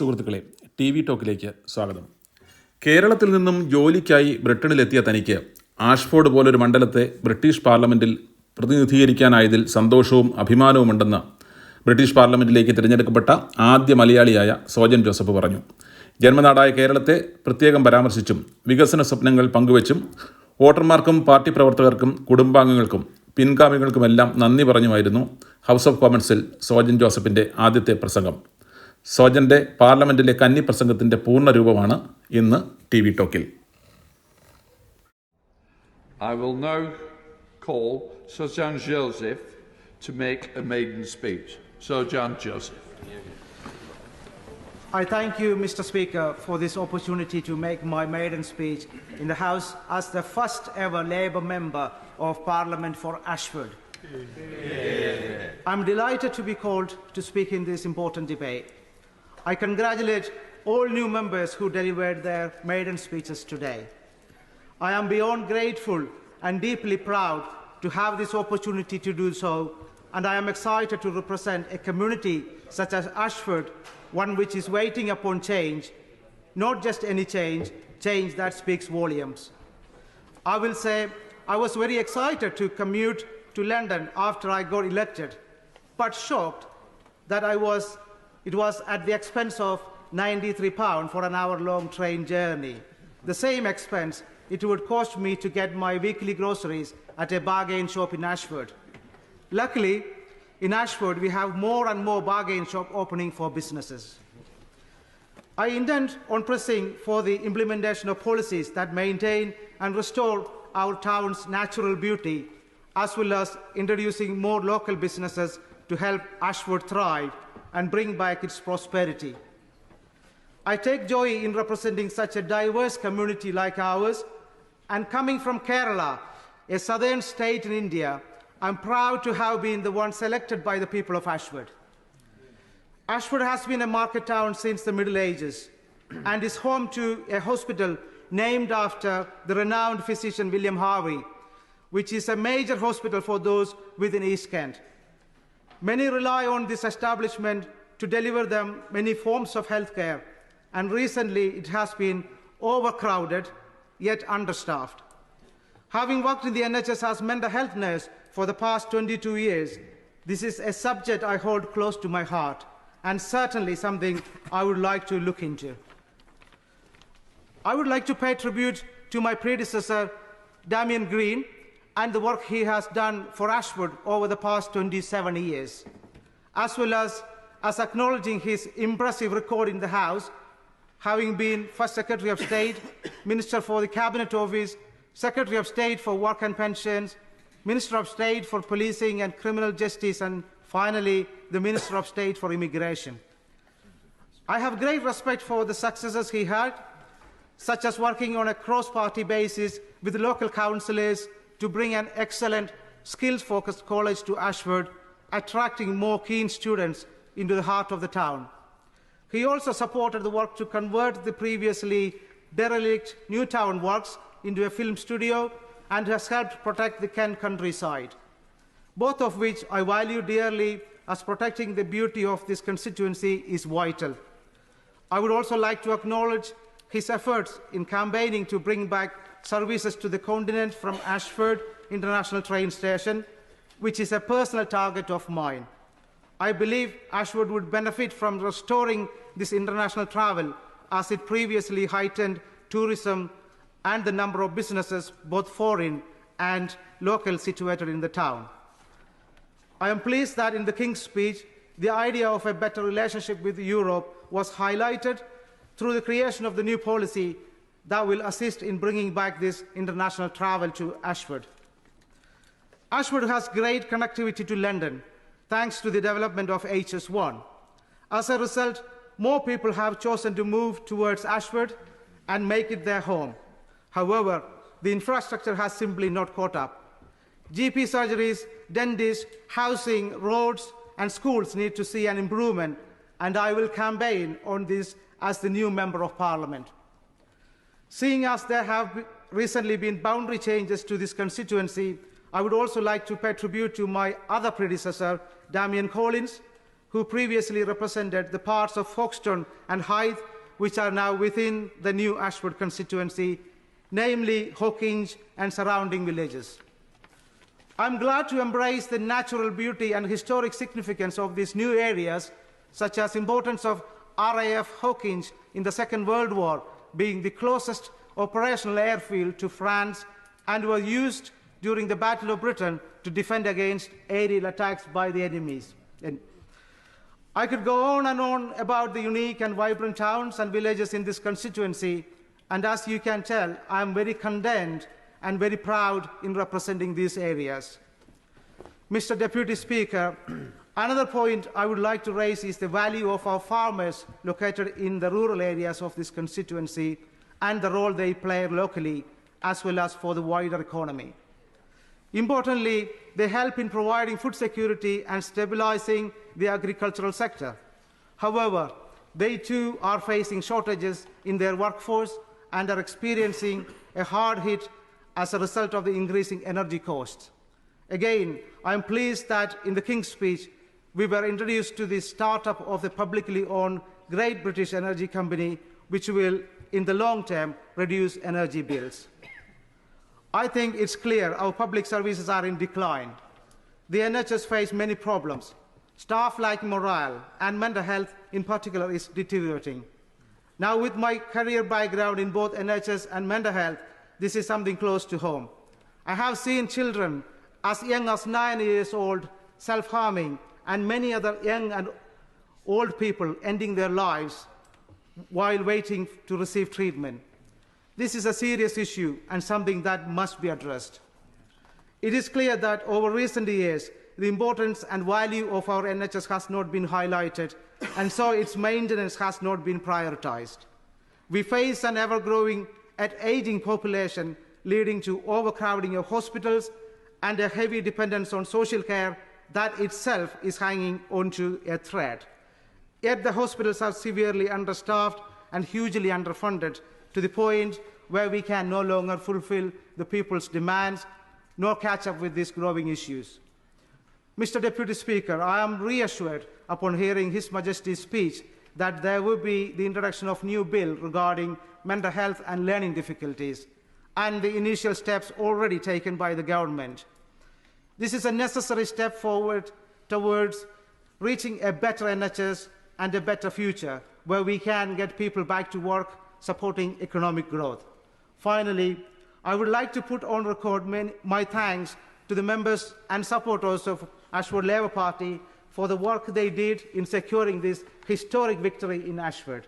സുഹൃത്തുക്കളെ, TV ടോക്കിലേക്ക് സ്വാഗതം. കേരളത്തിൽ നിന്നും ജോലിക്കായി ബ്രിട്ടനിലെത്തിയ തനിക്ക് ആഷ്ഫോർഡ് പോലൊരു മണ്ഡലത്തെ ബ്രിട്ടീഷ് പാർലമെൻറ്റിൽ പ്രതിനിധീകരിക്കാനായതിൽ സന്തോഷവും അഭിമാനവുമുണ്ടെന്ന് ബ്രിട്ടീഷ് പാർലമെൻറ്റിലേക്ക് തിരഞ്ഞെടുക്കപ്പെട്ട ആദ്യ മലയാളിയായ സോജൻ ജോസഫ് പറഞ്ഞു. ജന്മനാടായ കേരളത്തെ പ്രത്യേകം പരാമർശിച്ചും വികസന സ്വപ്നങ്ങൾ പങ്കുവച്ചും വോട്ടർമാർക്കും പാർട്ടി പ്രവർത്തകർക്കും കുടുംബാംഗങ്ങൾക്കും പിൻഗാമികൾക്കുമെല്ലാം നന്ദി പറഞ്ഞുമായിരുന്നു ഹൗസ് ഓഫ് കോമൺസിൽ സോജൻ ജോസഫിൻ്റെ ആദ്യത്തെ പ്രസംഗം. സോജൻ്റെ പാർലമെൻറ്റിലെ കന്നി പ്രസംഗത്തിൻ്റെ പൂർണ്ണരൂപമാണ് ഇന്ന് TV ടോക്കിൽ. I will now call Sir John Joseph to make a maiden speech. Sir John Joseph. I thank you, Mr. Speaker, for this opportunity to make my maiden speech in the House as the first ever Labour member of Parliament for Ashford. I'm delighted to be called to speak in this important debate. I congratulate all new members who delivered their maiden speeches today. I am beyond grateful and deeply proud to have this opportunity to do so, and I am excited to represent a community such as Ashford, one which is waiting upon change, not just any change, change that speaks volumes. I will say I was very excited to commute to London after I got elected, but shocked that it was at the expense of £93 for an hour-long train journey. The same expense it would cost me to get my weekly groceries at a bargain shop in Ashford. Luckily, in Ashford, we have more and more bargain shop opening for businesses. I intend on pressing for the implementation of policies that maintain and restore our town's natural beauty, as well as introducing more local businesses to help Ashford thrive and bring back its prosperity. I take joy in representing such a diverse community like ours, and coming from Kerala, a southern state in India, I'm proud to have been the one selected by the people of Ashford. Ashford has been a market town since the Middle Ages and is home to a hospital named after the renowned physician William Harvey, which is a major hospital for those within East Kent. Many rely on this establishment to deliver them many forms of healthcare, and recently it has been overcrowded yet understaffed. Having worked in the NHS as mental health nurse for the past 22 years, this is a subject I hold close to my heart, and certainly something I would like to look into. I would like to pay tribute to my predecessor, Damien Green, and the work he has done for Ashford over the past 27 years, as well as acknowledging his impressive record in the House, having been First Secretary of State, Minister for the Cabinet Office, Secretary of State for Work and Pensions, Minister of State for Policing and Criminal Justice, and finally, the Minister of State for Immigration. I have great respect for the successes he had, such as working on a cross-party basis with local councillors to bring an excellent, skills-focused college to Ashford, attracting more keen students into the heart of the town. He also supported the work to convert the previously derelict New Town Works into a film studio and has helped protect the Kent countryside, both of which I value dearly, as protecting the beauty of this constituency is vital. I would also like to acknowledge his efforts in campaigning to bring back services to the continent from Ashford International Train Station, which is a personal target of mine. I believe Ashford would benefit from restoring this international travel, as it previously heightened tourism and the number of businesses, both foreign and local, situated in the town. I am pleased that in the King's speech, the idea of a better relationship with Europe was highlighted through the creation of the new policy that will assist in bringing back this international travel to Ashford. Ashford has great connectivity to London, thanks to the development of HS1. As a result, more people have chosen to move towards Ashford and make it their home. However, the infrastructure has simply not caught up. GP surgeries, dentists, housing, roads, and schools need to see an improvement, and I will campaign on this as the new Member of Parliament. Seeing as there have recently been boundary changes to this constituency, I would also like to pay tribute to my other predecessor, Damien Collins, who previously represented the parts of Folkestone and Hythe, which are now within the new Ashford constituency, namely Hawkinge and surrounding villages. I'm glad to embrace the natural beauty and historic significance of these new areas, such as importance of RAF Hawkinge in the Second World War, being the closest operational airfield to France and were used during the Battle of Britain to defend against aerial attacks by the enemies. And I could go on and on about the unique and vibrant towns and villages in this constituency, and as you can tell, I am very content and very proud in representing these areas. Mr. Deputy Speaker, another point I would like to raise is the value of our farmers located in the rural areas of this constituency and the role they play locally as well as for the wider economy. Importantly, they help in providing food security and stabilizing the agricultural sector. However, they too are facing shortages in their workforce and are experiencing a hard hit as a result of the increasing energy costs. Again, I am pleased that in the King's Speech, we were introduced to the startup of the publicly owned Great British Energy Company, which will, in the long term, reduce energy bills. I think it's clear our public services are in decline. The NHS face many problems. Staff lack morale, and mental health in particular is deteriorating. Now, with my career background in both NHS and mental health, this is something close to home. I have seen children as young as 9 years old self-harming, and many other young and old people ending their lives while waiting to receive treatment. This is a serious issue and something that must be addressed. It is clear that over recent years, the importance and value of our NHS has not been highlighted, and so its maintenance has not been prioritized. We face an ever-growing and aging population, leading to overcrowding of hospitals and a heavy dependence on social care that itself is hanging onto a thread. Yet the hospitals are severely understaffed and hugely underfunded, to the point where we can no longer fulfill the people's demands nor catch up with these growing issues. Mr. Deputy Speaker, I am reassured upon hearing His Majesty's speech that there will be the introduction of new bill regarding mental health and learning difficulties, and the initial steps already taken by the government. This is a necessary step forward towards reaching a better NHS and a better future, where we can get people back to work, supporting economic growth. Finally, I would like to put on record my thanks to the members and supporters of Ashford Labour Party for the work they did in securing this historic victory in Ashford,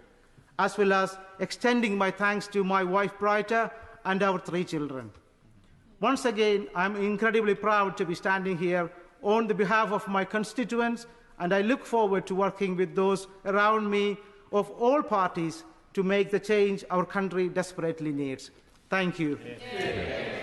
as well as extending my thanks to my wife Brighter and our 3 children. Once again, I'm incredibly proud to be standing here on the behalf of my constituents, and I look forward to working with those around me of all parties to make the change our country desperately needs. Thank you. Yeah.